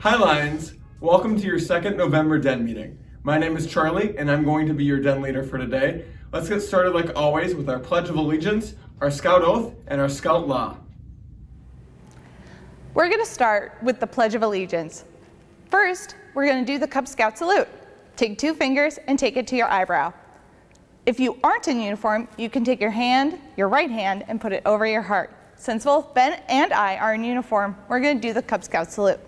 Hi Lions, welcome to your second November Den meeting. My name is Charlie and I'm going to be your Den leader for today. Let's get started like always with our Pledge of Allegiance, our Scout Oath, and our Scout Law. We're going to start with the Pledge of Allegiance. First, we're going to do the Cub Scout salute. Take 2 fingers and take it to your eyebrow. If you aren't in uniform, you can take your right hand, and put it over your heart. Since both Ben and I are in uniform, we're going to do the Cub Scout salute.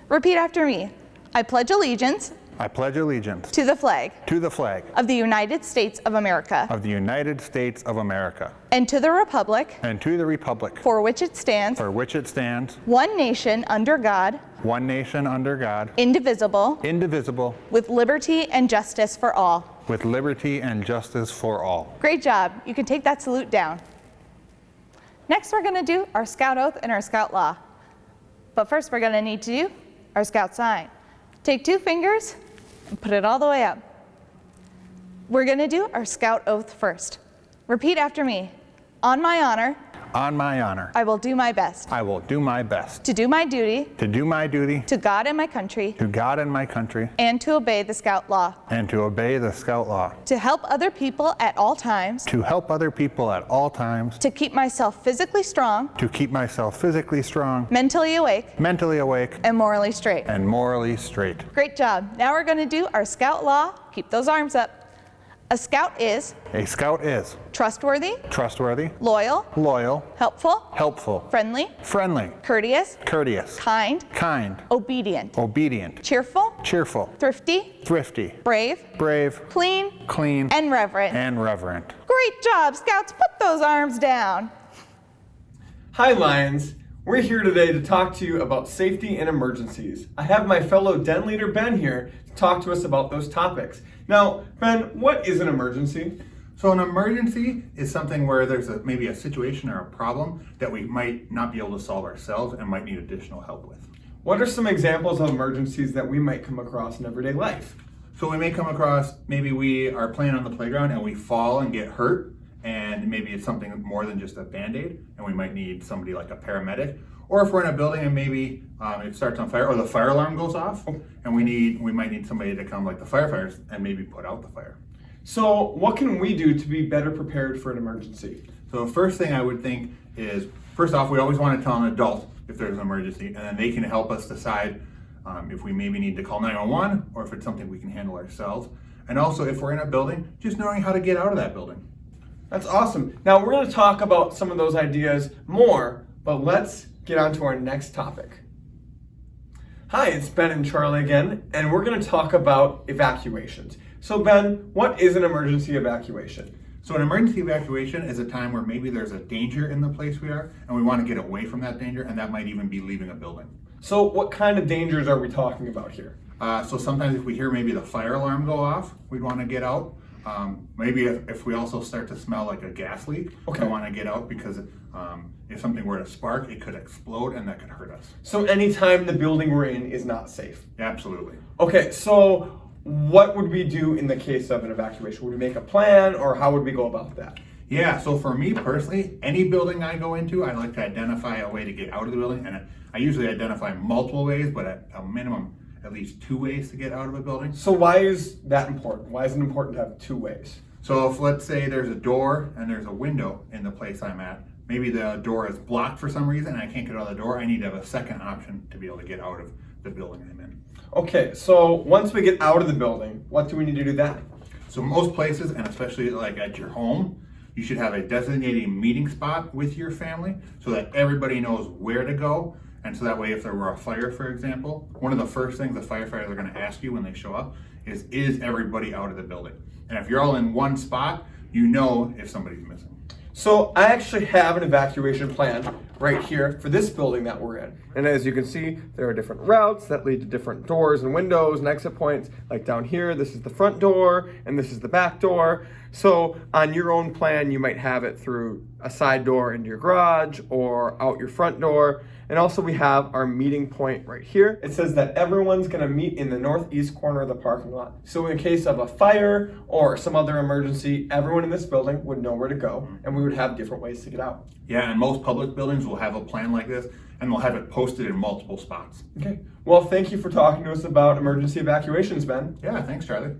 Repeat after me. I pledge allegiance. I pledge allegiance To the flag. to the flag Of the United States of America. of the United States of America And to the republic. and to the republic For which it stands. for which it stands, One nation under God. one nation under God, Indivisible. indivisible, With liberty and justice for all. with liberty and justice for all. Great job. You can take that salute down. Next, we're going to do our Scout Oath and our Scout Law. But first, we're going to need to do our Scout sign. Take 2 fingers and put it all the way up. We're going to do our Scout Oath first. Repeat after me. On my honor, On my honor, I will do my best I will do my best to do my duty to do my duty to God and my country to God and my country and to obey the Scout Law, and to obey the Scout Law, to help other people at all times, to help other people at all times, to keep myself physically strong, to keep myself physically strong, mentally awake, mentally awake, and morally straight. and morally straight. Great job. Now we're going to do our Scout Law. Keep those arms up. A Scout is A Scout is trustworthy, trustworthy, loyal, loyal, helpful, helpful, friendly, friendly, courteous, courteous, kind, kind, obedient, obedient, cheerful, cheerful, thrifty, thrifty, brave, brave, clean, clean, and reverent. and reverent. Great job, Scouts. Put those arms down. Hi Lions, we're here today to talk to you about safety and emergencies. I have my fellow Den leader Ben here to talk to us about those topics. Now, Ben, what is an emergency? So an emergency is something where there's maybe a situation or a problem that we might not be able to solve ourselves and might need additional help with. What are some examples of emergencies that we might come across in everyday life? So we may come across, maybe we are playing on the playground and we fall and get hurt, and maybe it's something more than just a Band-Aid, and we might need somebody like a paramedic. Or if we're in a building and maybe it starts on fire, or the fire alarm goes off, and we might need somebody to come, like the firefighters, and maybe put out the fire. So what can we do to be better prepared for an emergency? So the first thing I would think is, first off, we always want to tell an adult if there's an emergency, and then they can help us decide if we maybe need to call 911 or if it's something we can handle ourselves. And also, if we're in a building, just knowing how to get out of that building. That's awesome. Now we're going to talk about some of those ideas more, but let's get on to our next topic. Hi, it's Ben and Charlie again, and we're going to talk about evacuations. So Ben, what is an emergency evacuation? So an emergency evacuation is a time where maybe there's a danger in the place we are, and we want to get away from that danger, and that might even be leaving a building. So what kind of dangers are we talking about here? So sometimes if we hear maybe the fire alarm go off, we'd want to get out. Maybe if we also start to smell like a gas leak, Okay. we want to get out because if something were to spark, it could explode and that could hurt us. So anytime the building we're in is not safe. Absolutely. Okay, so what would we do in the case of an evacuation? Would we make a plan, or how would we go about that? Yeah, so for me personally, any building I go into, I like to identify a way to get out of the building, and I usually identify multiple ways, but at a minimum, at least 2 ways to get out of a building. So why is that important? Why is it important to have 2 ways? So if, let's say, there's a door and there's a window in the place I'm at, maybe the door is blocked for some reason and I can't get out of the door, I need to have a second option to be able to get out of the building I'm in. Okay, so once we get out of the building, what do we need to do then? So most places, and especially like at your home, you should have a designated meeting spot with your family so that everybody knows where to go. And so that way, if there were a fire, for example, one of the first things the firefighters are going to ask you when they show up is everybody out of the building? And if you're all in one spot, you know if somebody's missing. So I actually have an evacuation plan right here for this building that we're in. And as you can see, there are different routes that lead to different doors and windows and exit points. Like down here, this is the front door and this is the back door. So on your own plan, you might have it through a side door into your garage or out your front door. And also we have our meeting point right here. It says that everyone's gonna meet in the northeast corner of the parking lot. So in case of a fire or some other emergency, everyone in this building would know where to go and we would have different ways to get out. Yeah, and most public buildings will have a plan like this, and they'll have it posted in multiple spots. Okay, well, thank you for talking to us about emergency evacuations, Ben. Yeah, thanks, Charlie.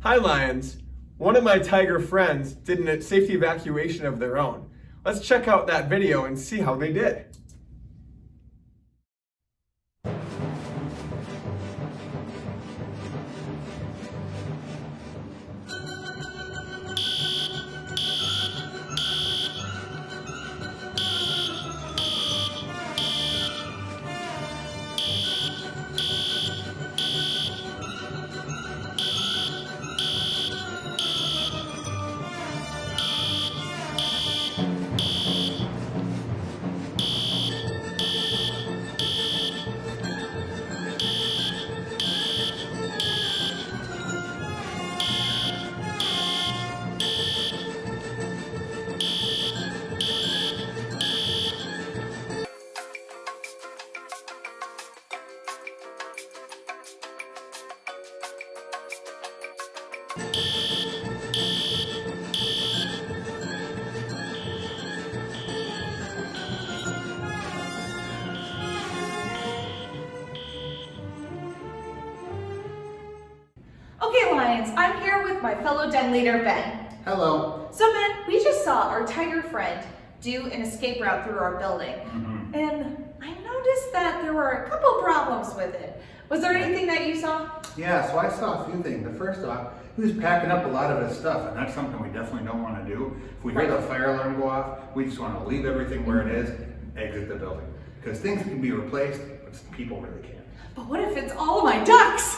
Hi, Lions. One of my tiger friends did a safety evacuation of their own. Let's check out that video and see how they did. Okay, Lions, I'm here with my fellow den leader, Ben. Hello. So Ben, we just saw our tiger friend do an escape route through our building. And I noticed that there were a couple problems with it. Was there anything that you saw? Yeah, so I saw a few things. The first off, he was packing up a lot of his stuff, and that's something we definitely don't want to do. If we hear the fire alarm go off, we just want to leave everything where it is, exit the building. Because things can be replaced, but people really can't. But what if it's all of my ducks?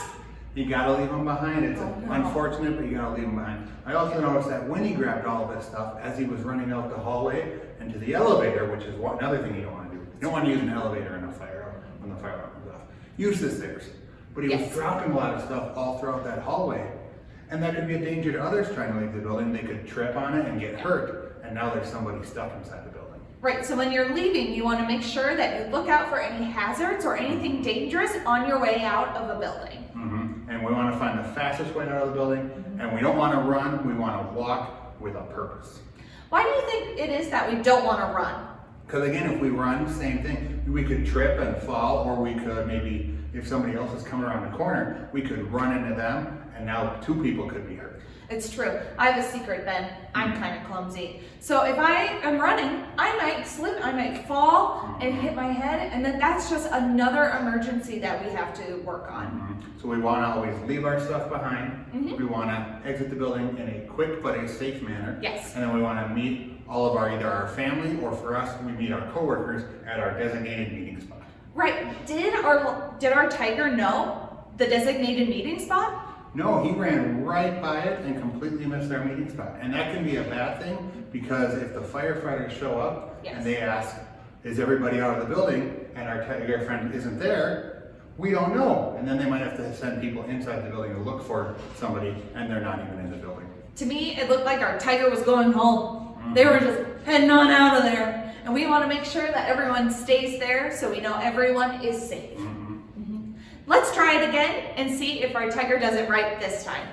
You gotta leave them behind. It's unfortunate, but you gotta leave them behind. I also noticed that when he grabbed all of his stuff, as he was running out the hallway and to the elevator, which is another thing you don't want to do. You don't want to use an elevator in a fire when the fire alarm goes off. Use the stairs. But he was dropping a lot of stuff all throughout that hallway. And that could be a danger to others trying to leave the building. They could trip on it and get hurt. And now there's somebody stuck inside the building. Right, so when you're leaving, you want to make sure that you look out for any hazards or anything dangerous on your way out of a building. And we want to find the fastest way out of the building. And we don't want to run, we want to walk with a purpose. Why do you think it is that we don't want to run? Because again, if we run, same thing. We could trip and fall, or we could maybe, if somebody else is coming around the corner, we could run into them, and now two people could be hurt. It's true. I have a secret, Ben. I'm kind of clumsy. So if I am running, I might slip, I might fall and hit my head, and then that's just another emergency that we have to work on. So we want to always leave our stuff behind. We want to exit the building in a quick but a safe manner. Yes. And then we want to meet all of either our family, or for us, we meet our coworkers at our designated meeting spot. Right. Did our tiger know the designated meeting spot? No, he ran right by it and completely missed our meeting spot. And that can be a bad thing, because if the firefighters show up and they ask, is everybody out of the building, and our tiger friend isn't there, we don't know. And then they might have to send people inside the building to look for somebody, and they're not even in the building. To me, it looked like our tiger was going home. They were just heading on out of there. And we want to make sure that everyone stays there so we know everyone is safe. Let's try it again and see if our tiger does it right this time.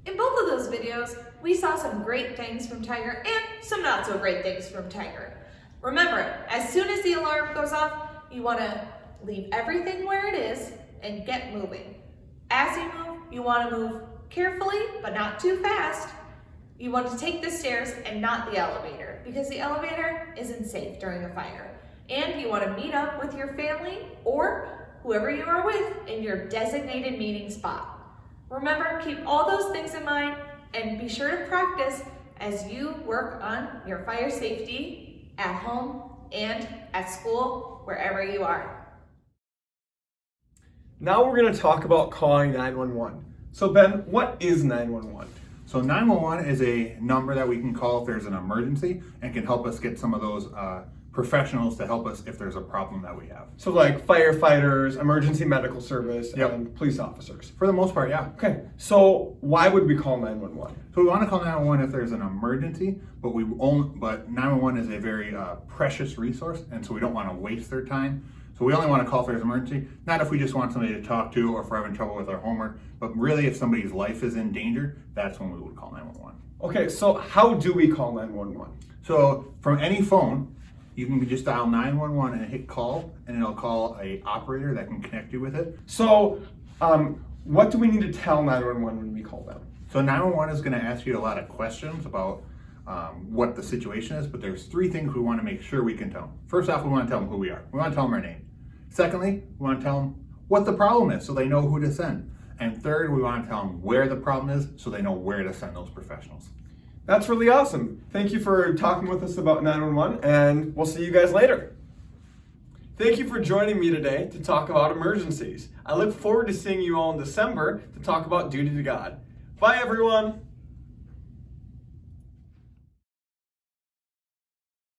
In both of those videos, we saw some great things from Tiger and some not so great things from Tiger. Remember, as soon as the alarm goes off, you want to leave everything where it is and get moving. As you move, you want to move carefully, but not too fast. You want to take the stairs and not the elevator, because the elevator isn't safe during a fire. And you want to meet up with your family or whoever you are with in your designated meeting spot. Remember, keep all those things in mind and be sure to practice as you work on your fire safety at home and at school, wherever you are. Now we're going to talk about calling 911. So Ben, what is 911? So 911 is a number that we can call if there's an emergency and can help us get some of those professionals to help us if there's a problem that we have. So like firefighters, emergency medical service, Yep. and police officers. For the most part, yeah. Okay, so why would we call 911? So we want to call 911 if there's an emergency, but 911 is a very precious resource, and so we don't want to waste their time. So we only want to call if there's an emergency, not if we just want somebody to talk to or if we're having trouble with our homework, but really if somebody's life is in danger, that's when we would call 911. Okay, so how do we call 911? So from any phone, you can just dial 911 and hit call, and it'll call a operator that can connect you with it. So what do we need to tell 911 when we call them? So 911 is going to ask you a lot of questions about what the situation is, but there's 3 things we want to make sure we can tell them. First off, we want to tell them who we are. We want to tell them our name. Secondly, we want to tell them what the problem is so they know who to send. And third, we want to tell them where the problem is so they know where to send those professionals. That's really awesome. Thank you for talking with us about 911, and we'll see you guys later. Thank you for joining me today to talk about emergencies. I look forward to seeing you all in December to talk about duty to God. Bye, everyone.